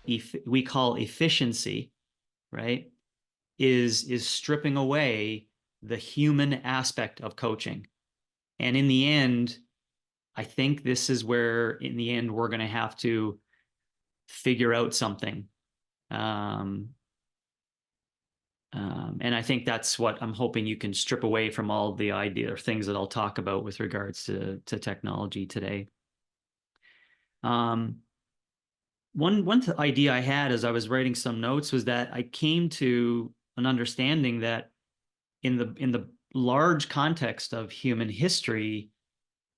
we call efficiency, right, is stripping away the human aspect of coaching. And in the end, I think this is where, in the end, we're going to have to figure out something. And I think that's what I'm hoping you can strip away from all the idea or things that I'll talk about with regards to technology today. One idea I had as I was writing some notes was that I came to an understanding that in the large context of human history,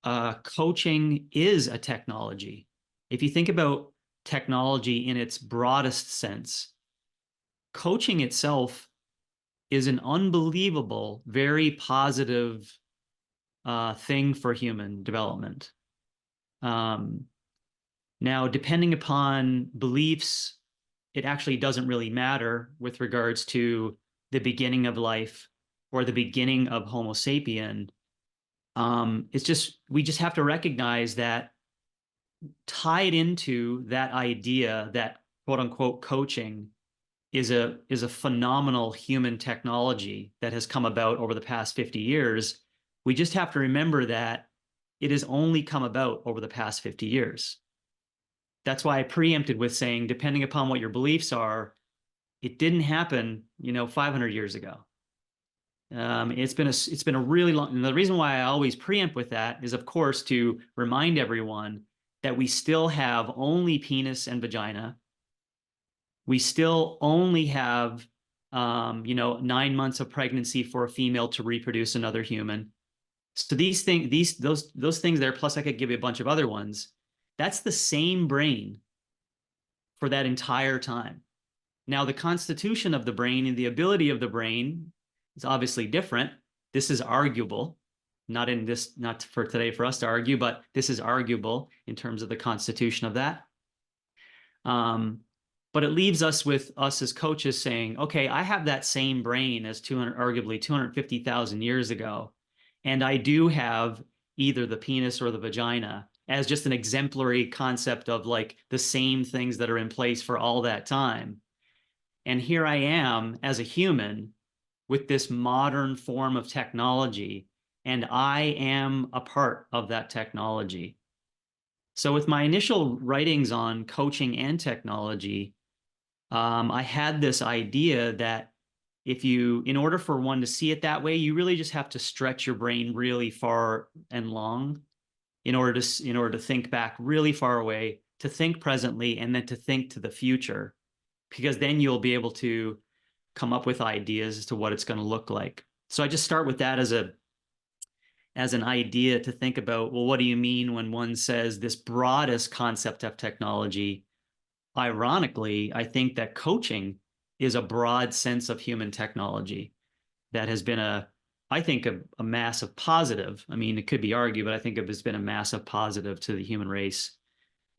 coaching is a technology. If you think about technology in its broadest sense, coaching itself is an unbelievable, very positive thing for human development. Now, depending upon beliefs, it actually doesn't really matter with regards to the beginning of life or the beginning of Homo sapien. It's just, we just have to recognize that tied into that idea that quote unquote coaching is a phenomenal human technology that has come about over the past 50 years. We just have to remember that it has only come about over the past 50 years. That's why I preempted with saying, depending upon what your beliefs are, it didn't happen, 500 years ago. It's been a really long, and the reason why I always preempt with that is, of course, to remind everyone that we still have only penis and vagina. We still only have, 9 months of pregnancy for a female to reproduce another human. So these things, those things there, plus I could give you a bunch of other ones. That's the same brain for that entire time. Now, the constitution of the brain and the ability of the brain is obviously different. This is arguable, not for today for us to argue, but this is arguable in terms of the constitution of that. But it leaves us with us as coaches saying, okay, I have that same brain as arguably 250,000 years ago. And I do have either the penis or the vagina as just an exemplary concept of like the same things that are in place for all that time. And here I am as a human with this modern form of technology, and I am a part of that technology. So with my initial writings on coaching and technology, I had this idea that in order for one to see it that way, you really just have to stretch your brain really far and long in order to think back really far away, to think presently, and then to think to the future, because then you'll be able to come up with ideas as to what it's going to look like. So I just start with that as an idea to think about, well, what do you mean when one says this broadest concept of technology? Ironically, I think that coaching is a broad sense of human technology that has been a massive positive. I mean, it could be argued, but I think it's been a massive positive to the human race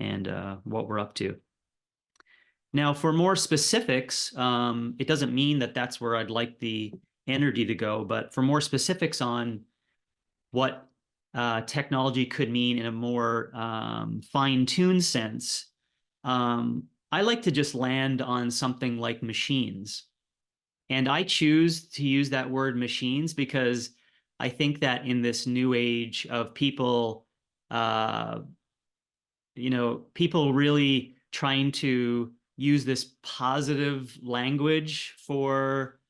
and what we're up to. Now, for more specifics, it doesn't mean that that's where I'd like the energy to go, but for more specifics on what technology could mean in a more fine-tuned sense, I like to just land on something like machines. And I choose to use that word machines because I think that in this new age of people, people really trying to use this positive language for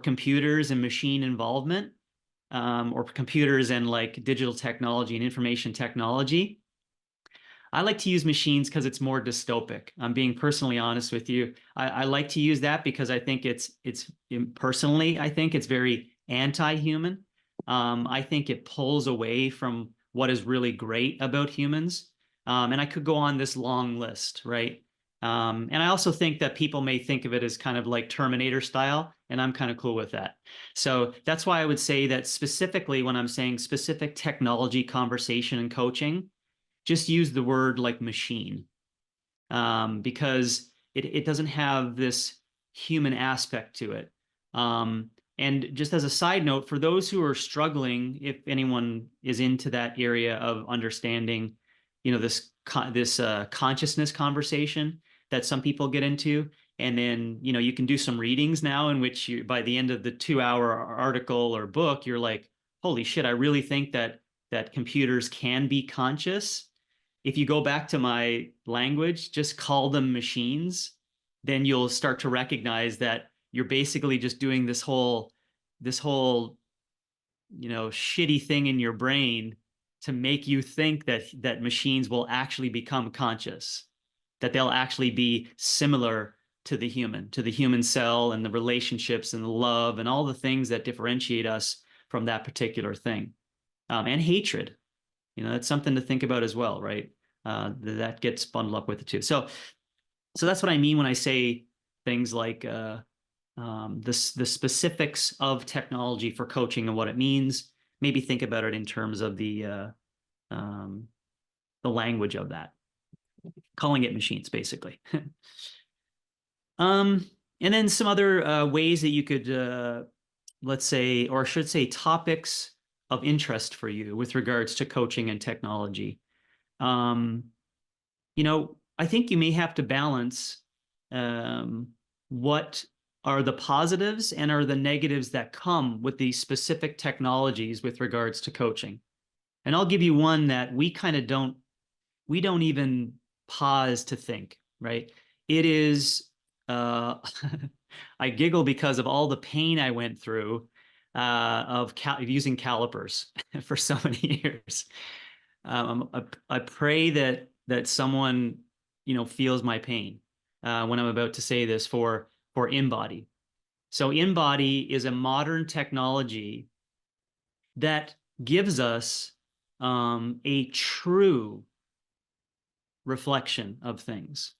computers and machine involvement, or computers and like digital technology and information technology. I like to use machines because it's more dystopic. I'm being personally honest with you. I like to use that because I think it's personally, I think it's very anti-human. I think it pulls away from what is really great about humans. And I could go on this long list, right? And I also think that people may think of it as kind of like Terminator style, and I'm kind of cool with that. So that's why I would say that specifically when I'm saying specific technology conversation and coaching, just use the word like machine, because it doesn't have this human aspect to it. And just as a side note, for those who are struggling, if anyone is into that area of understanding, this consciousness conversation, that some people get into. And then, you know, you can do some readings now in which you, by the end of the 2-hour article or book, you're like, holy shit, I really think that computers can be conscious. If you go back to my language, just call them machines, then you'll start to recognize that you're basically just doing this whole, you know, shitty thing in your brain to make you think that machines will actually become conscious, that they'll actually be similar to the human cell and the relationships and the love and all the things that differentiate us from that particular thing. And hatred, you know, that's something to think about as well, right? That gets bundled up with it too. So that's what I mean when I say things like the specifics of technology for coaching and what it means. Maybe think about it in terms of the language of that, calling it machines, basically. And then some other ways that you could, let's say, or I should say, topics of interest for you with regards to coaching and technology. You know, I think you may have to balance what are the positives and are the negatives that come with these specific technologies with regards to coaching. And I'll give you one that we kind of don't even pause to think, right? It is, I giggle because of all the pain I went through of using calipers for so many years. I pray that someone, you know, feels my pain when I'm about to say this for InBody. So InBody is a modern technology that gives us a true reflection of things.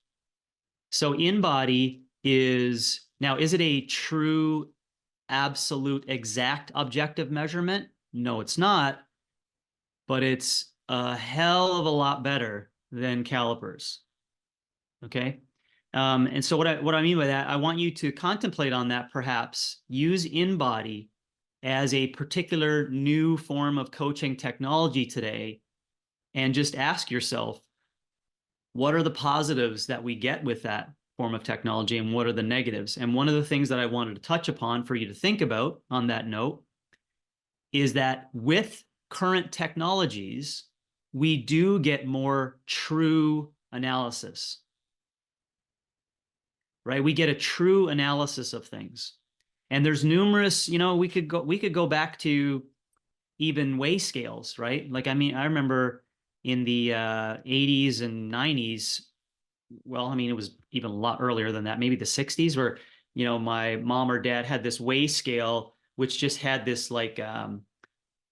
So InBody is it a true, absolute, exact objective measurement? No, it's not, but it's a hell of a lot better than calipers. Okay. And so what I mean by that, I want you to contemplate on that, perhaps use InBody as a particular new form of coaching technology today, and just ask yourself, what are the positives that we get with that form of technology and what are the negatives? And one of the things that I wanted to touch upon for you to think about on that note is that with current technologies, we do get more true analysis, right? We get a true analysis of things. And there's numerous, you know, we could go back to even weigh scales, right? Like, I mean, I remember in the 80s and 90s, well, I mean, it was even a lot earlier than that, maybe the 60s, where, you know, my mom or dad had this weigh scale, which just had this like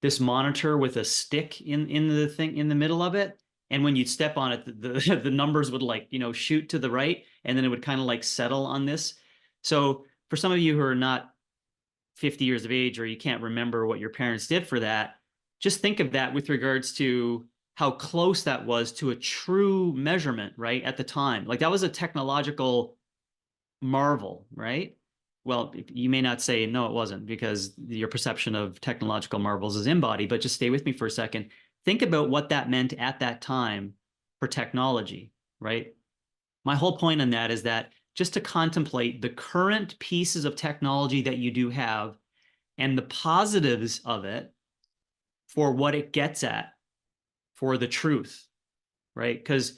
this monitor with a stick in the thing in the middle of it. And when you'd step on it, the numbers would, like, you know, shoot to the right, and then it would kind of like settle on this. So for some of you who are not 50 years of age, or you can't remember what your parents did for that, just think of that with regards to how close that was to a true measurement, right? At the time, like, that was a technological marvel, right? Well, you may not say, no, it wasn't, because your perception of technological marvels is InBody, but just stay with me for a second. Think about what that meant at that time for technology, right? My whole point on that is that just to contemplate the current pieces of technology that you do have and the positives of it for what it gets at, for the truth, right? Because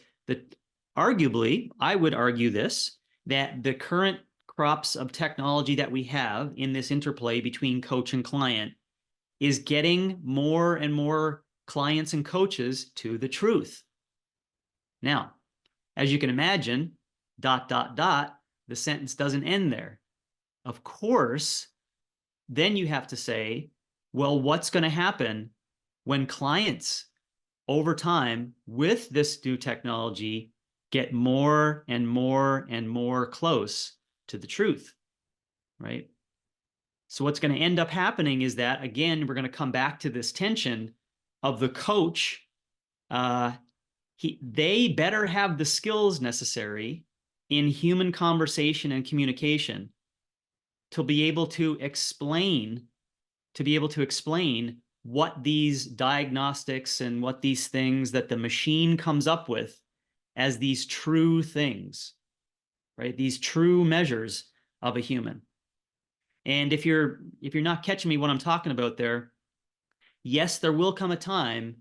arguably, I would argue this, that the current crops of technology that we have in this interplay between coach and client is getting more and more clients and coaches to the truth. Now, as you can imagine, ... the sentence doesn't end there. Of course, then you have to say, well, what's going to happen when clients over time with this new technology get more and more and more close to the truth, right? So what's going to end up happening is that, again, we're going to come back to this tension of the coach. They better have the skills necessary in human conversation and communication to be able to explain what these diagnostics and what these things that the machine comes up with as these true things. right? These true measures of a human. And if you're not catching me what I'm talking about there, yes, there will come a time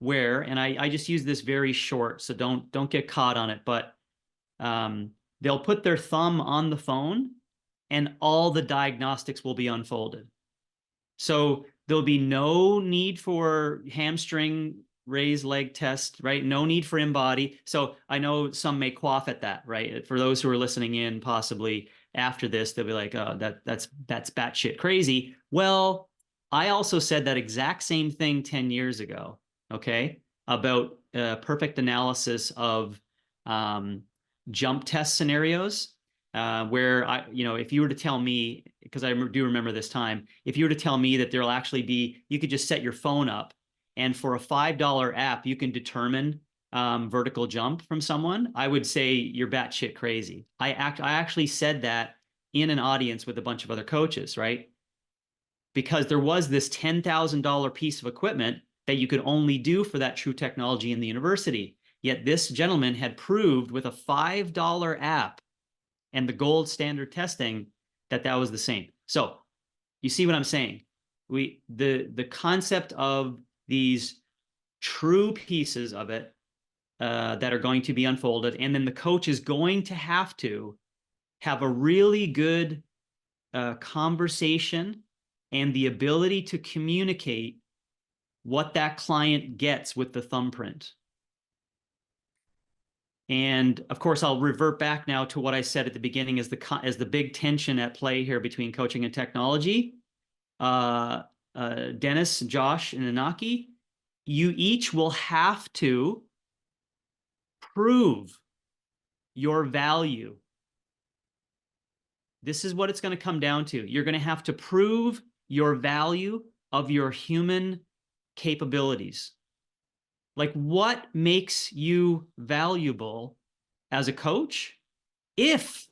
where, and I just use this very short, so don't get caught on it, but they'll put their thumb on the phone and all the diagnostics will be unfolded. So there'll be no need for hamstring raised leg test, right? No need for InBody. So I know some may quaff at that, right? For those who are listening in, possibly after this, they'll be like, "Oh, that's batshit crazy." Well, I also said that exact same thing 10 years ago, okay, about perfect analysis of um, jump test scenarios, where if you were to tell me, because I do remember this time, if you were to tell me that there'll actually be, you could just set your phone up, and for a $5 app, you can determine vertical jump from someone, I would say you're batshit crazy. I actually said that in an audience with a bunch of other coaches, right? Because there was this $10,000 piece of equipment that you could only do for that true technology in the university. Yet this gentleman had proved with a $5 app and the gold standard testing that was the same. So you see what I'm saying? The concept of these true pieces of it that are going to be unfolded, and then the coach is going to have a really good conversation and the ability to communicate what that client gets with the thumbprint. And of course, I'll revert back now to what I said at the beginning as the big tension at play here between coaching and technology. Dennis, Josh, and Inaki, you each will have to prove your value. This is what it's going to come down to. You're going to have to prove your value of your human capabilities. Like, what makes you valuable as a coach if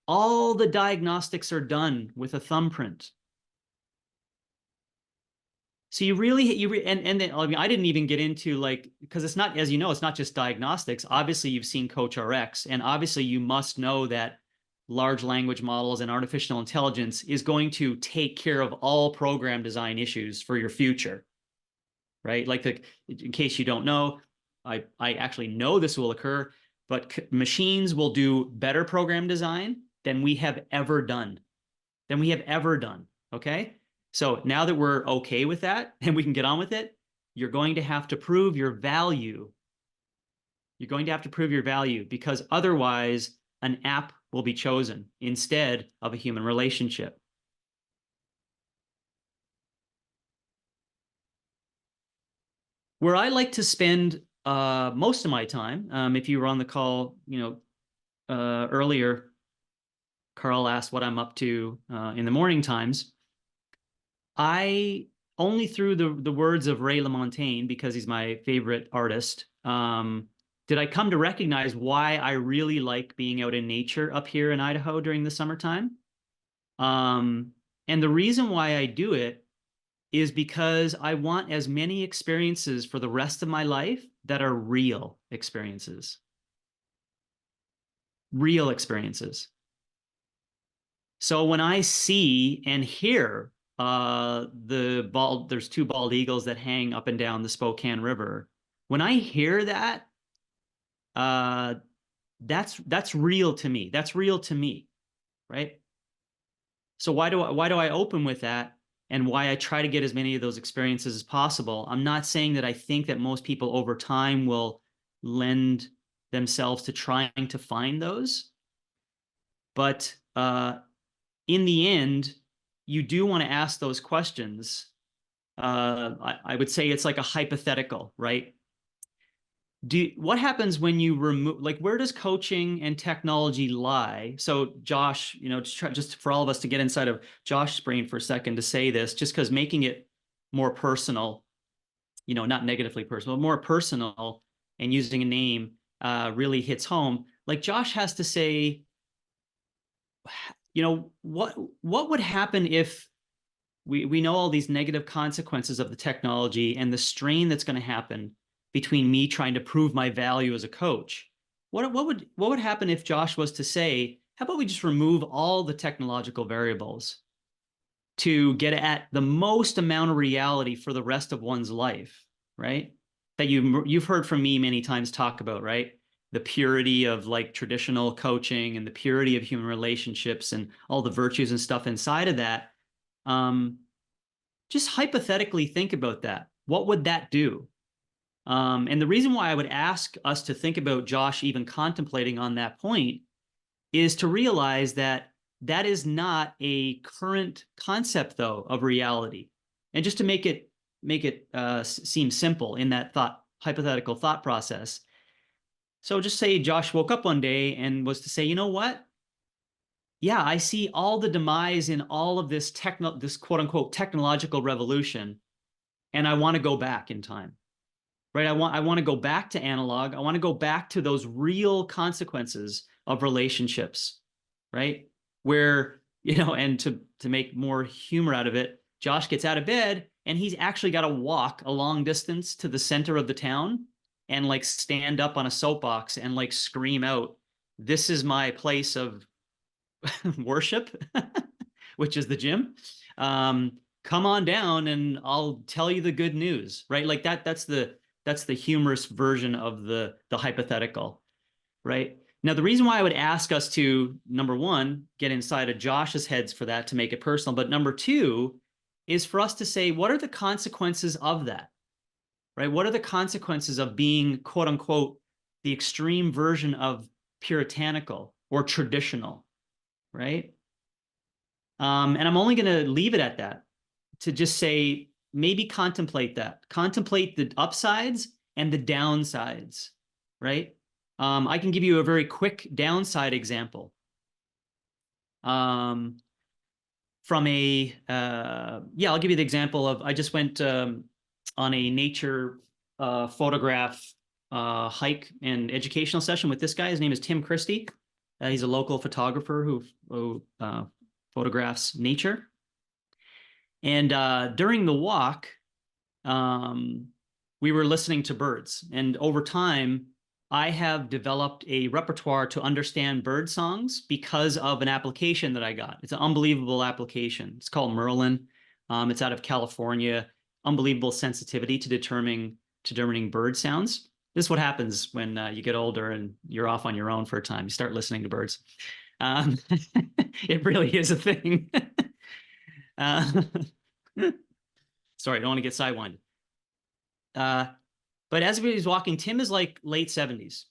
all the diagnostics are done with a thumbprint? So and then I mean, I didn't even get into, like, because it's not, as you know, it's not just diagnostics. Obviously, you've seen CoachRx, and obviously you must know that large language models and artificial intelligence is going to take care of all program design issues for your future, right? Like, in case you don't know, I actually know this will occur, but machines will do better program design than we have ever done. Okay? So now that we're okay with that and we can get on with it, you're going to have to prove your value. You're going to have to prove your value, because otherwise an app will be chosen instead of a human relationship. Where I like to spend most of my time, if you were on the call, earlier, Carl asked what I'm up to in the morning times. I only through the words of Ray LaMontagne, because he's my favorite artist, did I come to recognize why I really like being out in nature up here in Idaho during the summertime. And the reason why I do it is because I want as many experiences for the rest of my life that are real experiences. Real experiences. So when I see and hear there's two bald eagles that hang up and down the Spokane River. When I hear that, that's real to me. That's real to me, right? So why do I open with that, and why I try to get as many of those experiences as possible? I'm not saying that I think that most people over time will lend themselves to trying to find those, but in the end, you do want to ask those questions. I would say it's like a hypothetical, right? What happens when you remove, like, where does coaching and technology lie? So Josh, just for all of us to get inside of Josh's brain for a second to say this, just because making it more personal, not negatively personal, more personal, and using a name really hits home. Like, Josh has to say, what would happen if we know all these negative consequences of the technology and the strain that's going to happen between me trying to prove my value as a coach. what would happen if Josh was to say, how about we just remove all the technological variables to get at the most amount of reality for the rest of one's life, right? That you've heard from me many times talk about, right? The purity of like traditional coaching and the purity of human relationships and all the virtues and stuff inside of that. Just hypothetically think about that. What would that do? And the reason why I would ask us to think about Josh even contemplating on that point is to realize that that is not a current concept, though, of reality. And just to make it seem simple in that hypothetical thought process. So just say Josh woke up one day and was to say, you know what? Yeah, I see all the demise in all of this quote unquote technological revolution, and I want to go back in time. Right? I want to go back to analog. I want to go back to those real consequences of relationships, right? Where, and to make more humor out of it, Josh gets out of bed and he's actually got to walk a long distance to the center of the town and like stand up on a soapbox and like scream out, "This is my place of worship," which is the gym. Come on down and I'll tell you the good news, right? Like that's the humorous version of the hypothetical, right? Now, the reason why I would ask us to, number one, get inside of Josh's heads for that to make it personal, but number two is for us to say, what are the consequences of that, right? What are the consequences of being, quote unquote, the extreme version of puritanical or traditional, right? And I'm only going to leave it at that, to just say, maybe contemplate that. Contemplate the upsides and the downsides, right? I can give you a very quick downside example. I'll give you the example of, I just went on a nature photograph hike and educational session with this guy. His name is Tim Christie. He's a local photographer who photographs nature. And during the walk, we were listening to birds. And over time, I have developed a repertoire to understand bird songs because of an application that I got. It's an unbelievable application. It's called Merlin. It's out of California. Unbelievable sensitivity to determining bird sounds. This is what happens when you get older and you're off on your own for a time. You start listening to birds. It really is a thing. Sorry, I don't want to get sidewinded. But as we was walking, Tim is like late 70s.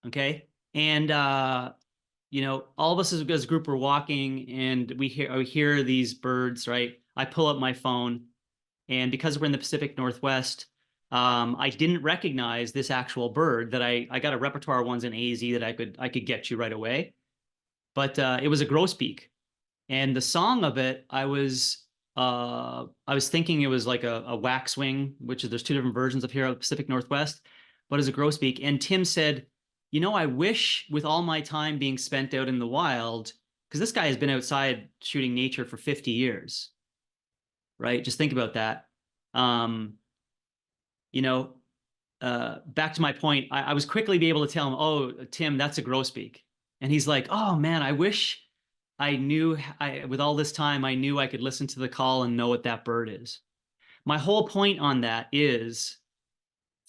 Okay. And, all of us as a group are walking and we hear these birds, right? I pull up my phone, and because we're in the Pacific Northwest, I didn't recognize this actual bird that I got a repertoire of ones in AZ that I could get you right away. But it was a grosbeak. And the song of it, I was thinking it was like a waxwing, which there's two different versions of here of the Pacific Northwest, but as a grosbeak. And Tim said, I wish with all my time being spent out in the wild, because this guy has been outside shooting nature for 50 years, right? Just think about that. Back to my point, I was quickly be able to tell him, "Oh, Tim, that's a grosbeak." And he's like, "Oh man, I wish I knew with all this time, I knew I could listen to the call and know what that bird is." My whole point on that is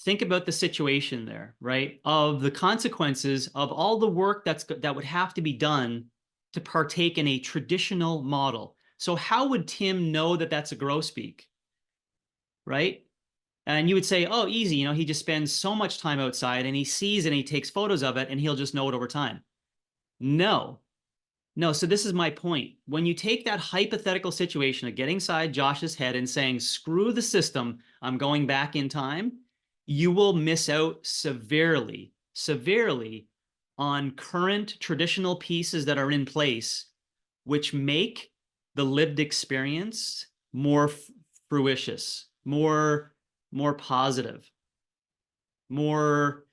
think about the situation there, right? Of the consequences of all the work that would have to be done to partake in a traditional model. So how would Tim know that that's a grosbeak, right? And you would say, "Oh, easy, he just spends so much time outside and he sees and he takes photos of it and he'll just know it over time." No. So this is my point. When you take that hypothetical situation of getting inside Josh's head and saying, "Screw the system, I'm going back in time," you will miss out severely on current traditional pieces that are in place, which make the lived experience more fruitious, more positive, more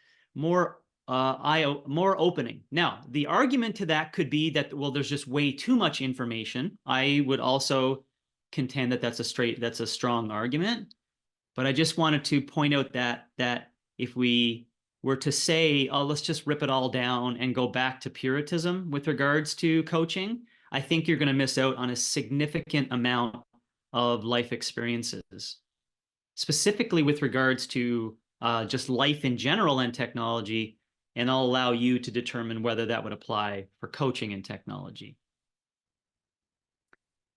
opening. Now, the argument to that could be that, well, there's just way too much information. I would also contend that that's a strong argument. But I just wanted to point out that if we were to say, oh, let's just rip it all down and go back to Puritanism with regards to coaching, I think you're going to miss out on a significant amount of life experiences, specifically with regards to just life in general and technology. And I'll allow you to determine whether that would apply for coaching and technology.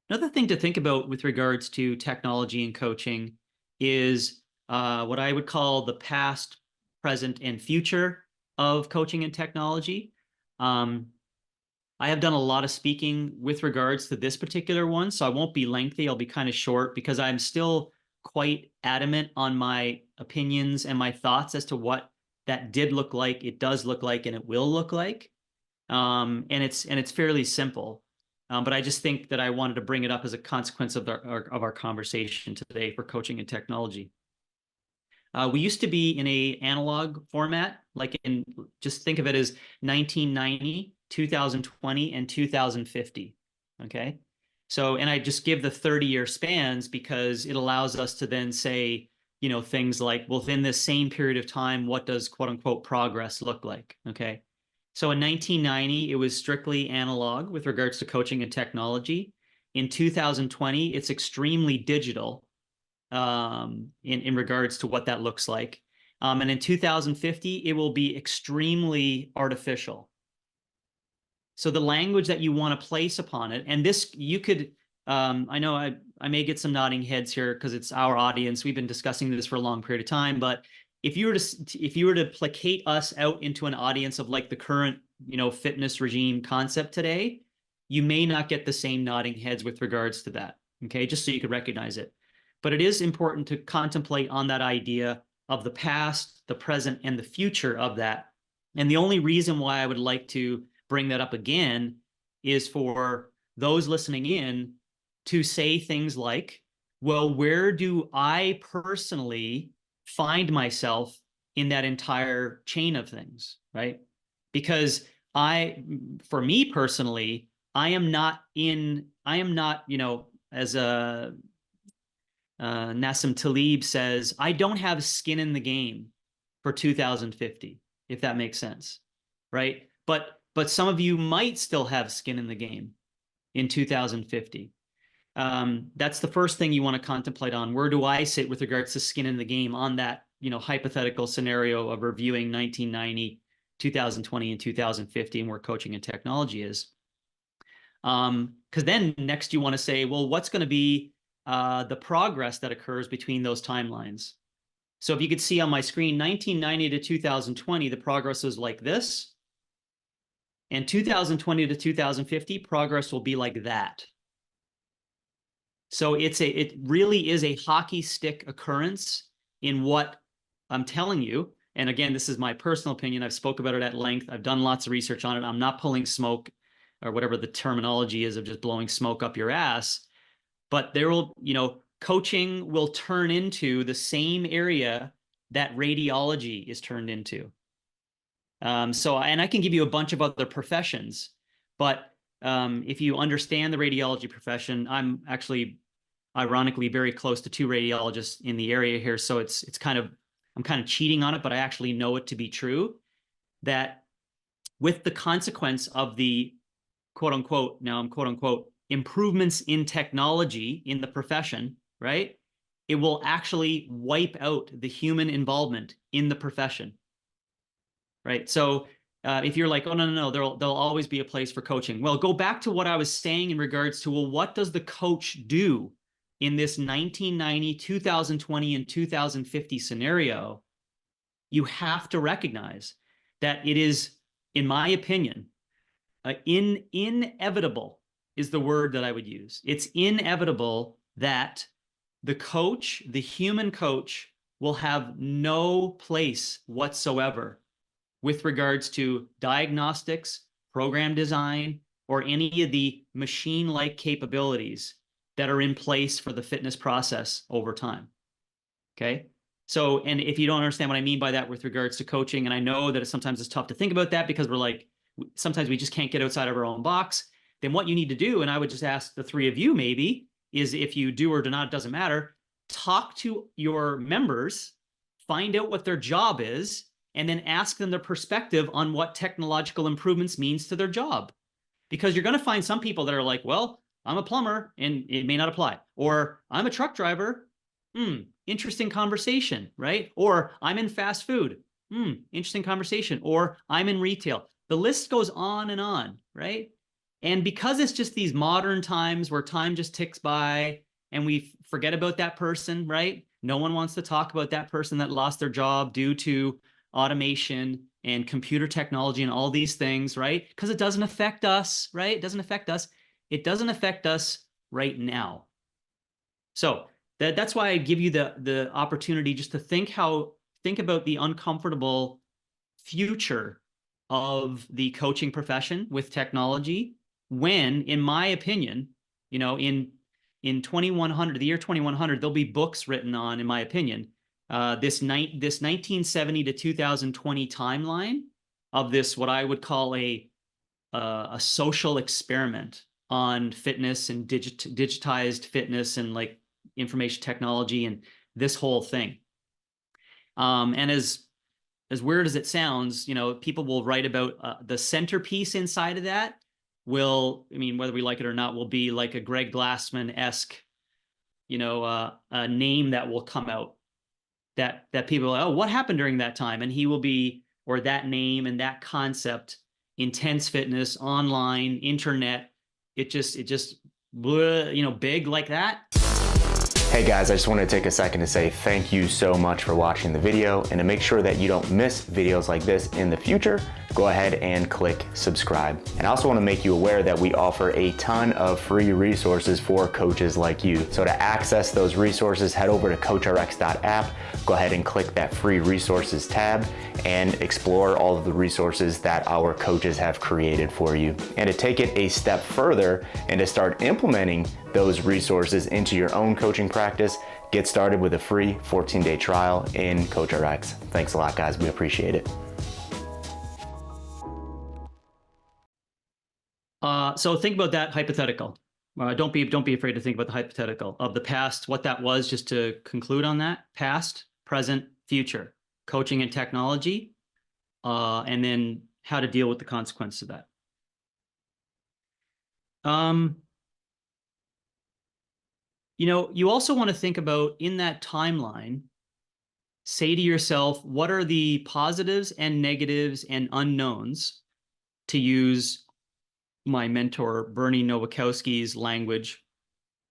Another thing to think about with regards to technology and coaching is what I would call the past, present, and future of coaching and technology. I have done a lot of speaking with regards to this particular one, so I won't be lengthy. I'll be kind of short because I'm still quite adamant on my opinions and my thoughts as to what that did look like, it does look like, and it will look like. And it's fairly simple. But I just think that I wanted to bring it up as a consequence of our conversation today for coaching and technology. We used to be in a analog format, like just think of it as 1990, 2020, and 2050. Okay. So, and I just give the 30-year spans because it allows us to then say, things like, well, within this same period of time, what does quote unquote progress look like? Okay. So in 1990, it was strictly analog with regards to coaching and technology. In 2020, it's extremely digital in regards to what that looks like. And in 2050, it will be extremely artificial. So the language that you want to place upon it, and this you could, I know I may get some nodding heads here because it's our audience. We've been discussing this for a long period of time, but if you were to placate us out into an audience of like the current, fitness regime concept today, you may not get the same nodding heads with regards to that. Okay, just so you could recognize it. But it is important to contemplate on that idea of the past, the present, and the future of that. And the only reason why I would like to bring that up again is for those listening in to say things like, well, where do I personally find myself in that entire chain of things, right? Because for me personally, I am not, as Nassim Taleb says, I don't have skin in the game for 2050, if that makes sense, right? But some of you might still have skin in the game in 2050. That's the first thing you want to contemplate on. Where do I sit with regards to skin in the game on that, hypothetical scenario of reviewing 1990, 2020, and 2050 and where coaching and technology is? Because then next you want to say, well, what's going to be the progress that occurs between those timelines? So if you could see on my screen, 1990 to 2020, the progress was like this. And 2020 to 2050, progress will be like that. So it really is a hockey stick occurrence in what I'm telling you. And again, this is my personal opinion. I've spoke about it at length. I've done lots of research on it. I'm not pulling smoke or whatever the terminology is of just blowing smoke up your ass. But there will, coaching will turn into the same area that radiology is turned into. And I can give you a bunch of other professions, but if you understand the radiology profession, I'm actually ironically very close to 2 radiologists in the area here. So I'm kind of cheating on it, but I actually know it to be true that with the consequence of the quote unquote, now I'm quote unquote, improvements in technology in the profession, right? It will actually wipe out the human involvement in the profession, right? So if you're like, oh, no, there'll always be a place for coaching. Well, go back to what I was saying in regards to, well, what does the coach do in this 1990, 2020, and 2050 scenario? You have to recognize that it is, in my opinion, inevitable is the word that I would use. It's inevitable that the coach, the human coach, will have no place whatsoever with regards to diagnostics, program design, or any of the machine-like capabilities that are in place for the fitness process over time. Okay. So, and if you don't understand what I mean by that with regards to coaching, and I know that sometimes it's tough to think about that because we're like, sometimes we just can't get outside of our own box, then what you need to do, and I would just ask the 3 of you maybe, is if you do or do not, it doesn't matter, talk to your members, find out what their job is, and then ask them their perspective on what technological improvements means to their job. Because you're going to find some people that are like, well, I'm a plumber and it may not apply. Or I'm a truck driver. Interesting conversation, right? Or I'm in fast food. Interesting conversation. Or I'm in retail. The list goes on, right? And because it's just these modern times where time just ticks by and we forget about that person, right? No one wants to talk about that person that lost their job due to automation and computer technology and all these things, right? Because it doesn't affect us, right? It doesn't affect us. It doesn't affect us right now. So that's why I give you the opportunity just to think about the uncomfortable future of the coaching profession with technology, when, in my opinion, in 2100, the year 2100, there'll be books written on, in my opinion, this 1970 to 2020 timeline of this, what I would call a social experiment on fitness and digitized fitness and like information technology and this whole thing. And as weird as it sounds, people will write about the centerpiece inside of that whether we like it or not, will be like a Greg Glassman-esque, a name that will come out that people are, oh, what happened during that time? And he will be, or that name and that concept, intense fitness, online, internet, it just, big like that. Hey guys, I just want to take a second to say thank you so much for watching the video, and to make sure that you don't miss videos like this in the future, go ahead and click subscribe. And I also want to make you aware that we offer a ton of free resources for coaches like you. So to access those resources, head over to CoachRx.app, go ahead and click that free resources tab and explore all of the resources that our coaches have created for you. And to take it a step further and to start implementing those resources into your own coaching practice, get started with a free 14-day trial in CoachRx. Thanks a lot, guys. We appreciate it. So think about that hypothetical. Don't be afraid to think about the hypothetical of the past, what that was, just to conclude on that: past, present, future, coaching and technology, and then how to deal with the consequences of that. You also want to think about, in that timeline, say to yourself, what are the positives and negatives and unknowns, to use my mentor Bernie Nowakowski's language.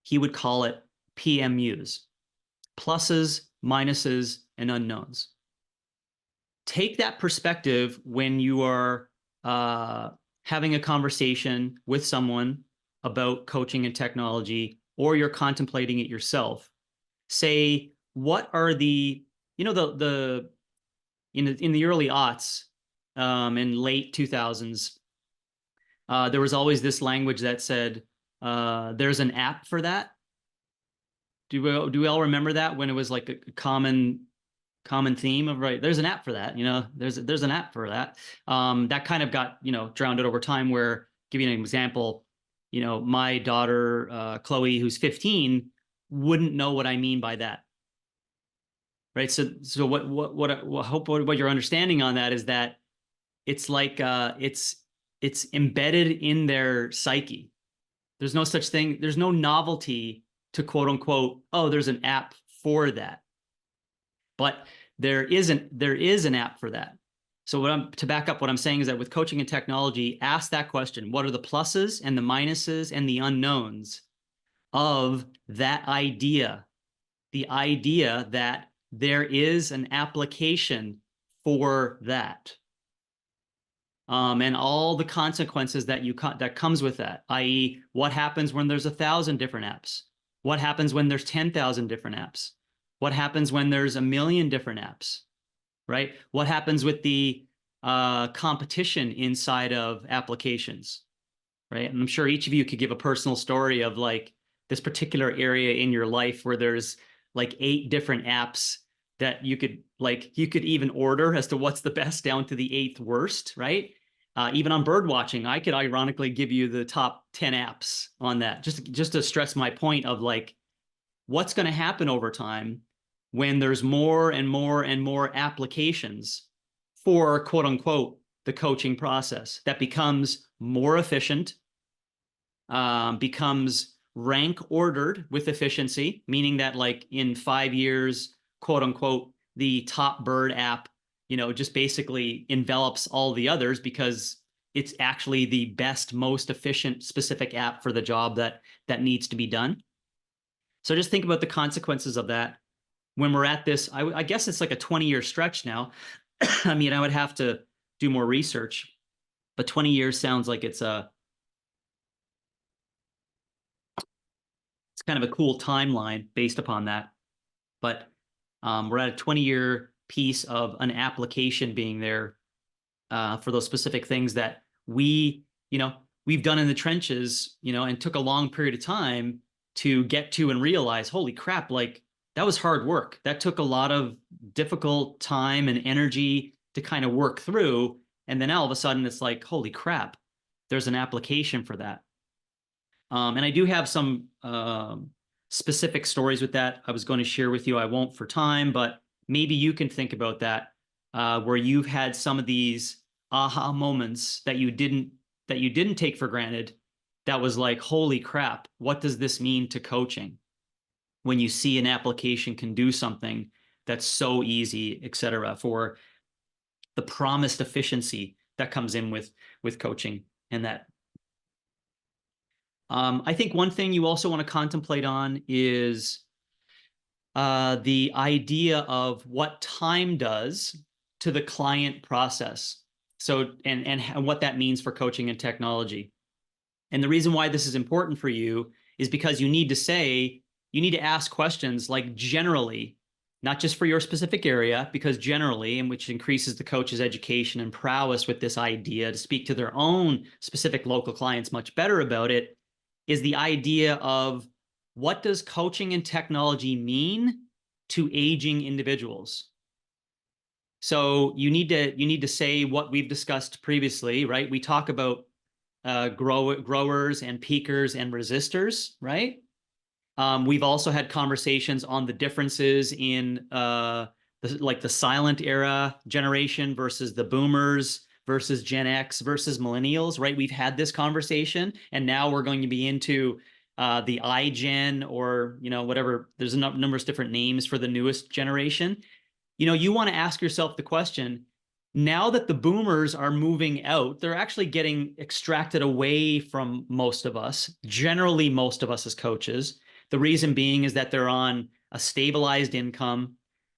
He would call it PMUs: pluses, minuses, and unknowns. Take that perspective when you are having a conversation with someone about coaching and technology, or you're contemplating it yourself. Say, what are the in the early aughts, in late 2000s, there was always this language that said, there's an app for that. Do we all remember that, when it was like a common theme of, right, there's an app for that, there's an app for that. That kind of got, drowned out over time, where, give you an example, my daughter, Chloe, who's 15, wouldn't know what I mean by that. Right. So what I hope what you're understanding on that is that it's like, it's embedded in their psyche. There's no such thing. There's no novelty to, quote unquote, oh, there's an app for that. But there is an app for that. So to back up what I'm saying is that with coaching and technology, ask that question: what are the pluses and the minuses and the unknowns of that idea? The idea that there is an application for that. And all the consequences that comes with that, i.e., what happens when there's 1,000 different apps? What happens when there's 10,000 different apps? What happens when there's 1,000,000 different apps, right? What happens with the competition inside of applications, right? And I'm sure each of you could give a personal story of like this particular area in your life where there's like 8 different apps that you could even order as to what's the best down to the 8th worst, right? Even on bird watching, I could ironically give you the top 10 apps on that, just to stress my point of like, what's going to happen over time when there's more and more and more applications for quote unquote the coaching process that becomes more efficient, becomes rank ordered with efficiency, meaning that like in 5 years, quote unquote, the top bird app, just basically envelops all the others because it's actually the best, most efficient specific app for the job that needs to be done. So just think about the consequences of that when we're at this. I guess it's like a 20-year stretch now. I mean, I would have to do more research, but 20 years sounds like it's kind of a cool timeline based upon that. But we're at a 20-year piece of an application being there for those specific things that we've done in the trenches, and took a long period of time to get to and realize, holy crap, like that was hard work. That took a lot of difficult time and energy to kind of work through. And then all of a sudden it's like, holy crap, there's an application for that. And I do have some specific stories with that I was going to share with you. I won't for time, but maybe you can think about that, where you've had some of these aha moments that you didn't take for granted. That was like, holy crap, what does this mean to coaching? When you see an application can do something that's so easy, et cetera, for the promised efficiency that comes in with coaching. And that I think one thing you also want to contemplate on is the idea of what time does to the client process. So, and what that means for coaching and technology. And the reason why this is important for you is because you need to ask questions like generally, not just for your specific area, because generally, and which increases the coach's education and prowess with this idea to speak to their own specific local clients much better about it, is the idea of what does coaching and technology mean to aging individuals? So you need to say what we've discussed previously, right? We talk about growers and peakers and resistors, right? We've also had conversations on the differences in the silent era generation versus the boomers versus Gen X versus millennials, right? We've had this conversation, and now we're going to be into the iGen, or whatever. There's a numerous different names for the newest generation. You want to ask yourself the question, now that the boomers are moving out, they're actually getting extracted away from most of us, generally most of us as coaches. The reason being is that they're on a stabilized income.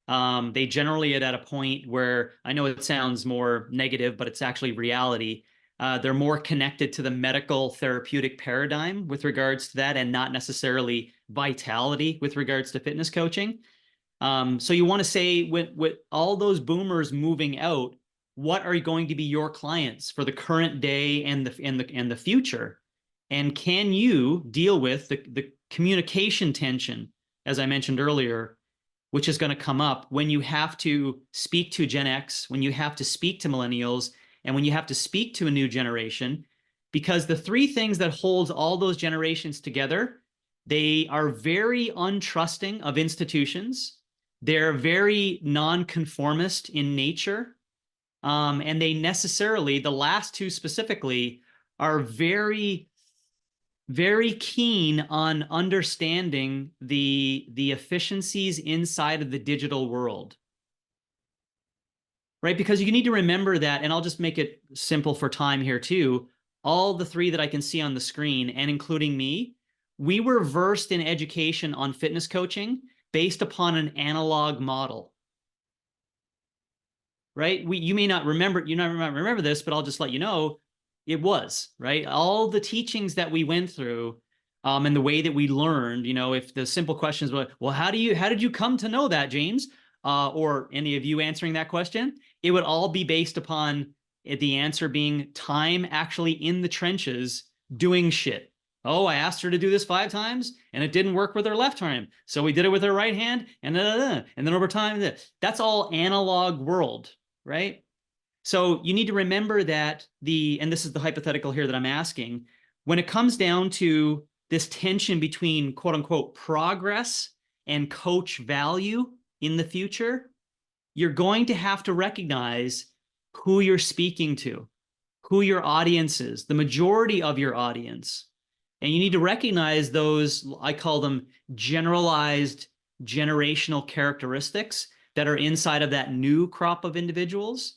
They generally are at a point where, I know it sounds more negative, but it's actually reality. They're more connected to the medical therapeutic paradigm with regards to that, and not necessarily vitality with regards to fitness coaching. So you want to say, with all those boomers moving out, what are going to be your clients for the current day and the future? And can you deal with the communication tension, as I mentioned earlier, which is going to come up when you have to speak to Gen X, when you have to speak to millennials, and when you have to speak to a new generation? Because the three things that holds all those generations together, they are very untrusting of institutions. They're very nonconformist in nature. And they necessarily, the last two specifically, are very, very keen on understanding the efficiencies inside of the digital world. Right? Because you need to remember that, and I'll just make it simple for time here too. All the three that I can see on the screen, and including me, we were versed in education on fitness coaching based upon an analog model. Right? You may not remember this, but I'll just let you know it was, right? All the teachings that we went through, and the way that we learned, if the simple questions were, well, how did you come to know that, James? Or any of you answering that question, it would all be based upon the answer being time actually in the trenches doing shit. Oh, I asked her to do this 5 times and it didn't work with her left arm. So we did it with her right hand, and then over time, that's all analog world, right? So you need to remember that and this is the hypothetical here that I'm asking, when it comes down to this tension between quote unquote progress and coach value in the future, you're going to have to recognize who you're speaking to, who your audience is, the majority of your audience. And you need to recognize those, I call them generalized generational characteristics that are inside of that new crop of individuals.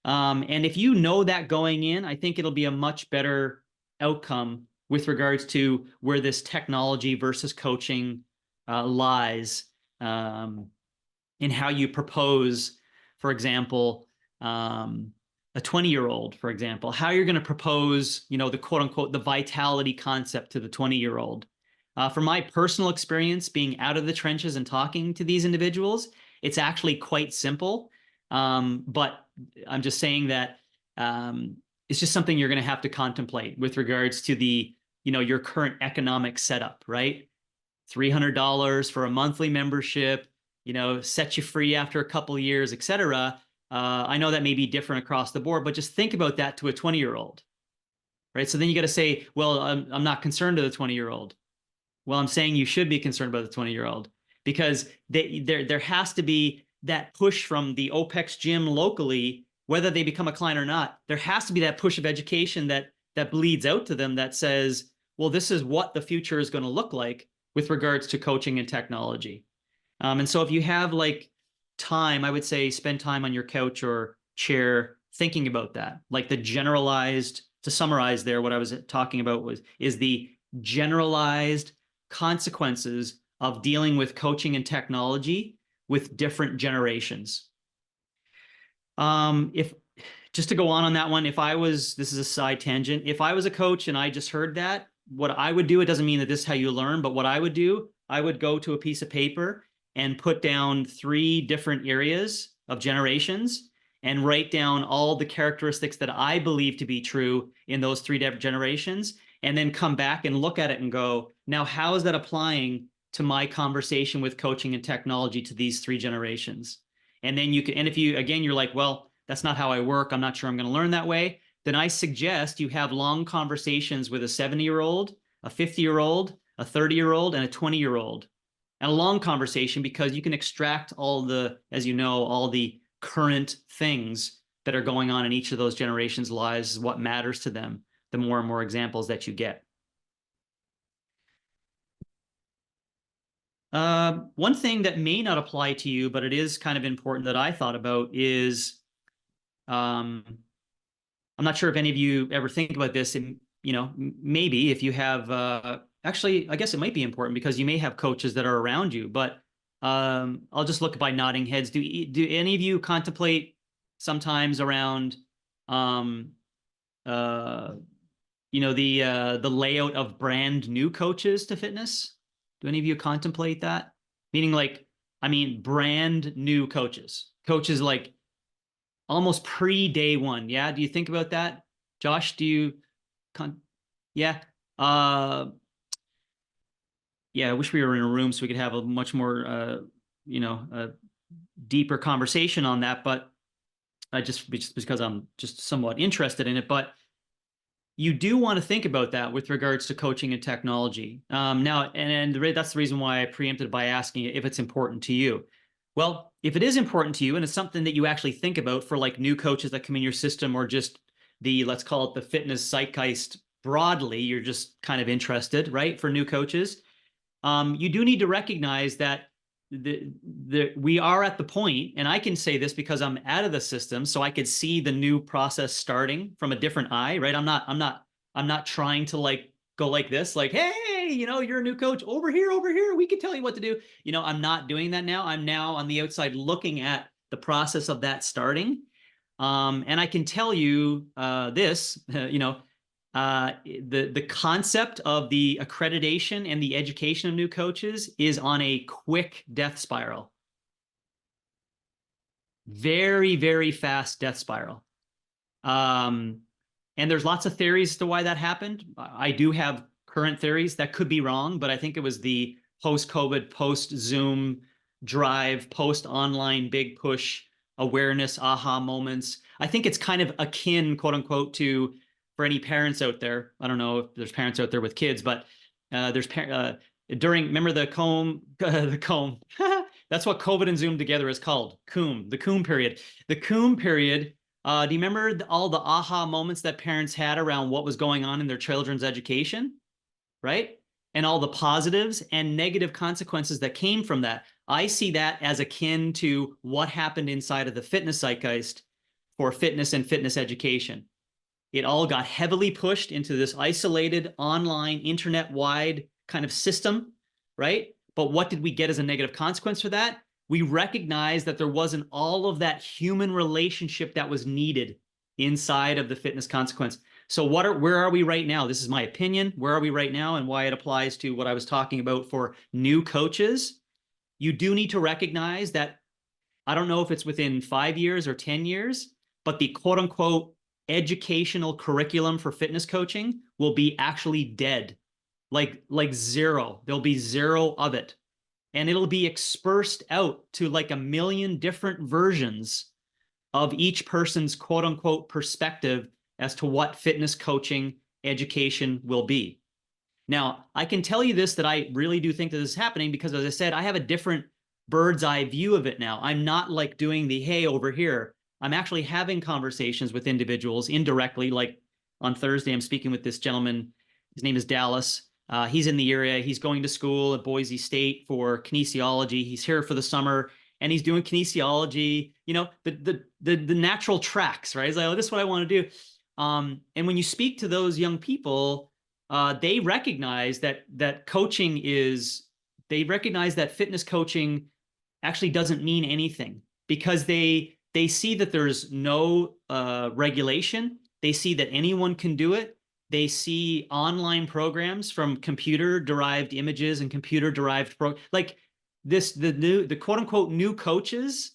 And if you know that going in, I think it'll be a much better outcome with regards to where this technology versus coaching lies, in how you propose, for example, a 20-year-old, for example, how you're going to propose, the quote unquote, the vitality concept to the 20-year-old. From my personal experience being out of the trenches and talking to these individuals, it's actually quite simple. But I'm just saying that it's just something you're going to have to contemplate with regards to the, your current economic setup, right? $300 for a monthly membership, set you free after a couple of years, et cetera. I know that may be different across the board, but just think about that to a 20-year-old, right? So then you got to say, well, I'm not concerned to the 20-year-old. Well, I'm saying you should be concerned about the 20-year-old, because there has to be that push from the OPEX gym locally, whether they become a client or not. There has to be that push of education that bleeds out to them that says, well, this is what the future is going to look like with regards to coaching and technology. And so if you have like time, I would say spend time on your couch or chair thinking about that. Like the generalized, to summarize there, what I was talking about is the generalized consequences of dealing with coaching and technology with different generations. If just to go on that one, this is a side tangent. If I was a coach and I just heard that, what I would do, it doesn't mean that this is how you learn, but what I would do, I would go to a piece of paper and put down 3 different areas of generations and write down all the characteristics that I believe to be true in those 3 different generations, and then come back and look at it and go, now, how is that applying to my conversation with coaching and technology to these 3 generations? And then you can, and if you, again, you're like, well, that's not how I work, I'm not sure I'm going to learn that way, then I suggest you have long conversations with a 70-year-old, a 50-year-old, a 30-year-old, and a 20-year-old. And a long conversation, because you can extract all the, as you know, all the current things that are going on in each of those generations' lives, what matters to them, the more and more examples that you get. One thing that may not apply to you, but it is kind of important that I thought about is, I'm not sure if any of you ever think about this, and, maybe if you have, actually, I guess it might be important because you may have coaches that are around you, but I'll just look by nodding heads. Do any of you contemplate sometimes around, the layout of brand new coaches to fitness? Do any of you contemplate that? Meaning brand new coaches like almost pre-day one. Yeah. Do you think about that? Josh, do you, yeah. Yeah, I wish we were in a room so we could have a much more, deeper conversation on that, but just because I'm just somewhat interested in it. But you do want to think about that with regards to coaching and technology. Now, and that's the reason why I preempted by asking if it's important to you. Well, if it is important to you and it's something that you actually think about for like new coaches that come in your system, or just let's call it the fitness zeitgeist broadly, you're just kind of interested, right? For new coaches, you do need to recognize that we are at the point, and I can say this because I'm out of the system, so I could see the new process starting from a different eye, right? I'm not trying to like go like this, like, hey, you're a new coach over here, we can tell you what to do. I'm not doing that now. I'm now on the outside looking at the process of that starting. And I can tell you this, the concept of the accreditation and the education of new coaches is on a quick death spiral. Very, very fast death spiral. And there's lots of theories as to why that happened. I do have current theories that could be wrong, but I think it was the post-COVID, post-Zoom drive, post-online big push awareness, aha moments. I think it's kind of akin, quote unquote, to, for any parents out there, I don't know if there's parents out there with kids, but remember the comb, the comb. That's what COVID and Zoom together is called, COOM, the COOM period. The COOM period Do you remember all the aha moments that parents had around what was going on in their children's education, right? And all the positives and negative consequences that came from that. I see that as akin to what happened inside of the fitness zeitgeist for fitness and fitness education. It all got heavily pushed into this isolated, online, internet-wide kind of system, right? But what did we get as a negative consequence for that? We recognized that there wasn't all of that human relationship that was needed inside of the fitness consequence. So where are we right now? This is my opinion. Where are we right now and why it applies to what I was talking about for new coaches? You do need to recognize that, I don't know if it's within 5 years or 10 years, but the quote unquote educational curriculum for fitness coaching will be actually dead, like zero. There'll be zero of it. And it'll be dispersed out to like a million different versions of each person's quote unquote perspective as to what fitness coaching education will be. Now, I can tell you this, that I really do think that this is happening because, as I said, I have a different bird's eye view of it now. I'm not like doing the, hey, over here. I'm actually having conversations with individuals indirectly. Like on Thursday, I'm speaking with this gentleman. His name is Dallas. He's in the area. He's going to school at Boise State for kinesiology. He's here for the summer and he's doing kinesiology, you know, the natural tracks, right? He's like, oh, this is what I want to do. And when you speak to those young people, they recognize that coaching is, they recognize that fitness coaching actually doesn't mean anything because they see that there's no regulation. They see that anyone can do it. They see online programs from computer-derived images and computer-derived like this, the quote-unquote new coaches.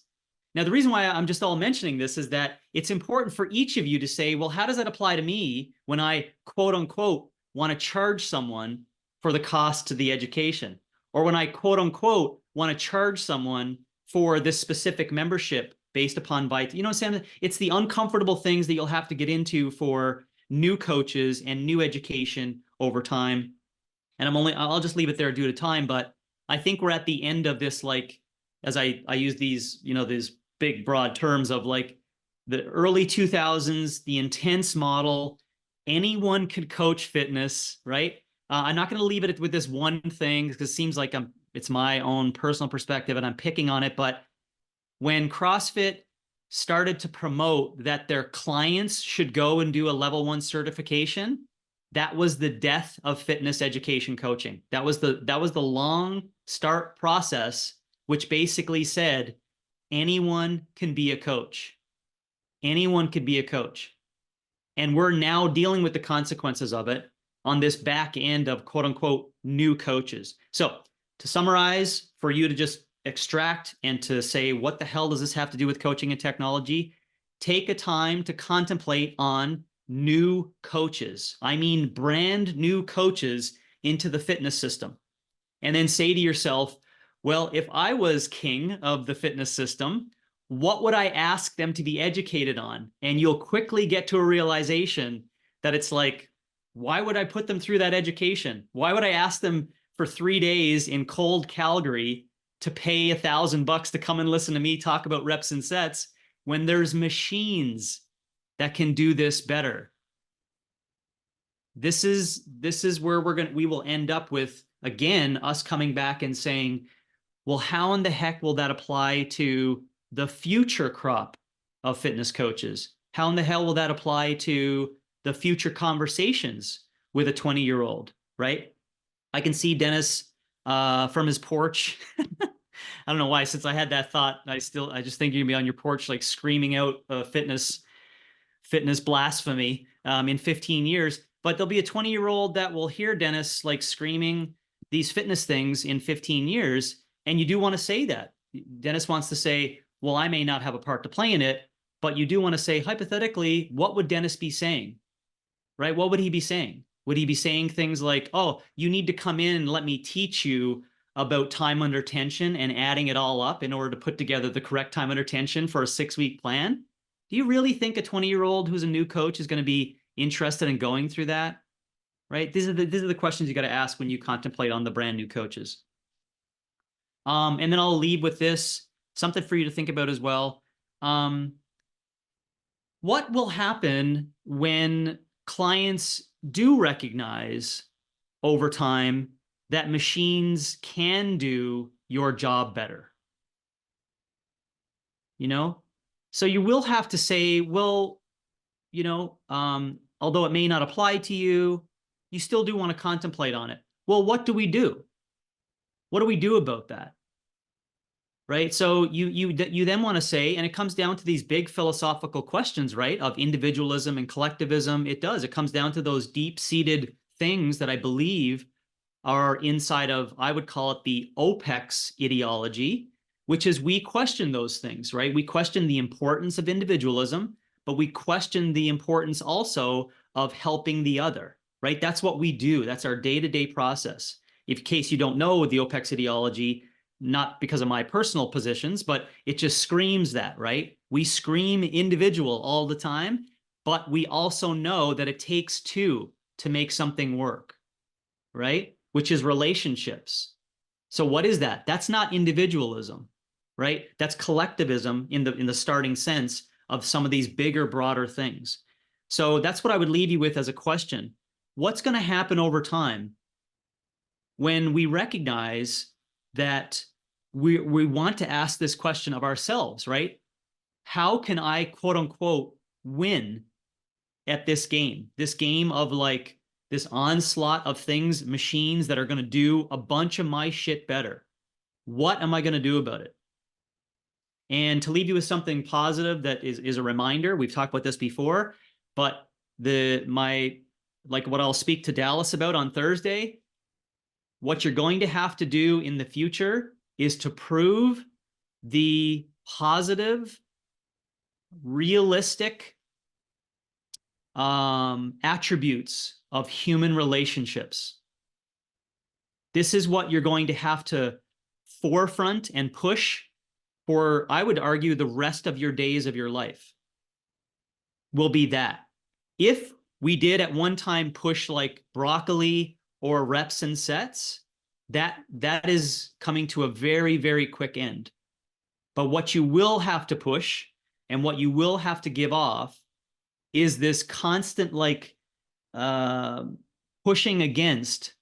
Now, the reason why I'm just all mentioning this is that it's important for each of you to say, well, how does that apply to me when I quote-unquote want to charge someone for the cost to the education? Or when I quote-unquote want to charge someone for this specific membership based upon bite, you know what I'm saying? It's the uncomfortable things that you'll have to get into for new coaches and new education over time. And I'll just leave it there due to time, but I think we're at the end of this, like, as I use these, you know, these big broad terms of like the early 2000s, the intense model, anyone could coach fitness, right? I'm not going to leave it with this one thing because it seems like it's my own personal perspective and I'm picking on it. But when CrossFit started to promote that their clients should go and do a level 1 certification, that was the death of fitness education coaching. That was the long start process, which basically said anyone can be a coach. Anyone could be a coach. And we're now dealing with the consequences of it on this back end of quote unquote new coaches. So to summarize, for you to just extract and to say, what the hell does this have to do with coaching and technology? Take a time to contemplate on new coaches. I mean, brand new coaches into the fitness system. And then say to yourself, well, if I was king of the fitness system, what would I ask them to be educated on? And you'll quickly get to a realization that it's like, why would I put them through that education? Why would I ask them for 3 days in cold Calgary to pay $1,000 to come and listen to me talk about reps and sets when there's machines that can do this better? This is where we will end up with, again, us coming back and saying, well, how in the heck will that apply to the future crop of fitness coaches? How in the hell will that apply to the future conversations with a 20-year-old, right? I can see Dennis from his porch. I don't know why, since I had that thought, I just think you're gonna be on your porch, like screaming out fitness blasphemy in 15 years. But there'll be a 20-year-old that will hear Dennis like screaming these fitness things in 15 years. And you do want to say that. Dennis wants to say, well, I may not have a part to play in it, but you do want to say, hypothetically, what would Dennis be saying? Right? What would he be saying? Would he be saying things like, oh, you need to come in and let me teach you about time under tension and adding it all up in order to put together the correct time under tension for a 6-week plan? Do you really think a 20-year-old who's a new coach is going to be interested in going through that? Right? These are the questions you got to ask when you contemplate on the brand new coaches. And then I'll leave with this, something for you to think about as well. what will happen when clients do recognize over time that machines can do your job better? You know, so you will have to say, well, although it may not apply to you, you still do want to contemplate on it. Well, what do we do? What do we do about that? Right? So you then want to say, and it comes down to these big philosophical questions, right? Of individualism and collectivism. It does. It comes down to those deep-seated things that I believe are inside of, I would call it the OPEX ideology, which is we question those things, right? We question the importance of individualism, but we question the importance also of helping the other, right? That's what we do. That's our day-to-day process. If in case you don't know the OPEX ideology, not because of my personal positions, but it just screams that, right? We scream individual all the time, but we also know that it takes two to make something work, right? Which is relationships. So what is that? That's not individualism, right? That's collectivism in the starting sense of some of these bigger, broader things. So that's what I would leave you with as a question. What's going to happen over time when we recognize that we want to ask this question of ourselves, right? How can I, quote unquote, win at this game of like this onslaught of things, machines that are going to do a bunch of my shit better? What am I going to do about it? And to leave you with something positive that is a reminder, we've talked about this before, but what I'll speak to Dallas about on Thursday, what you're going to have to do in the future is to prove the positive, realistic attributes of human relationships. This is what you're going to have to forefront and push for, I would argue, the rest of your days of your life will be that. If we did at one time push like broccoli or reps and sets, that is coming to a very, very quick end. But what you will have to push and what you will have to give off is this constant pushing against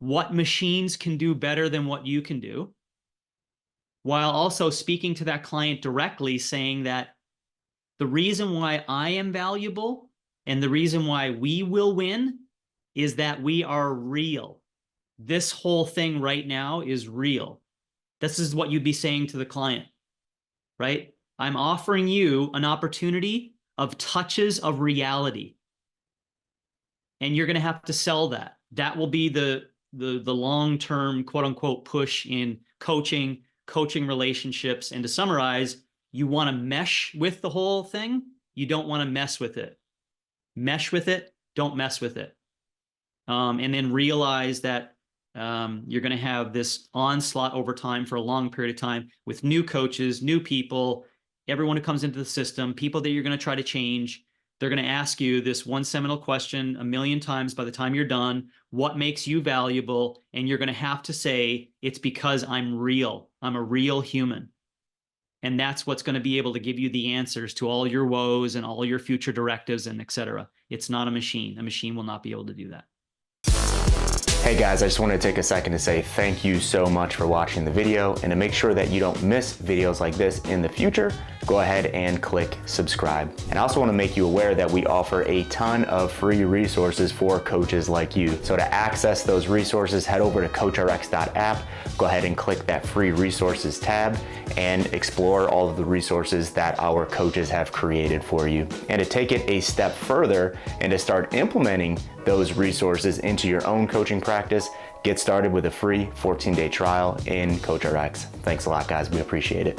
what machines can do better than what you can do, while also speaking to that client directly, saying that the reason why I am valuable and the reason why we will win is that we are real. This whole thing right now is real. This is what you'd be saying to the client, right? I'm offering you an opportunity of touches of reality. And you're going to have to sell that. That will be the long-term, quote unquote, push in coaching relationships. And to summarize, you want to mesh with the whole thing. You don't want to mess with it. Mesh with it. Don't mess with it. And then realize that you're going to have this onslaught over time for a long period of time with new coaches, new people, everyone who comes into the system, people that you're going to try to change. They're going to ask you this one seminal question a million times by the time you're done. What makes you valuable? And you're going to have to say, it's because I'm real. I'm a real human. And that's what's going to be able to give you the answers to all your woes and all your future directives and et cetera. It's not a machine. A machine will not be able to do that. Hey guys, I just want to take a second to say thank you so much for watching the video, and to make sure that you don't miss videos like this in the future, go ahead and click subscribe. And I also want to make you aware that we offer a ton of free resources for coaches like you. So to access those resources, head over to CoachRx.app, go ahead and click that free resources tab and explore all of the resources that our coaches have created for you. And to take it a step further and to start implementing those resources into your own coaching practice, get started with a free 14-day trial in CoachRx. Thanks a lot, guys. We appreciate it.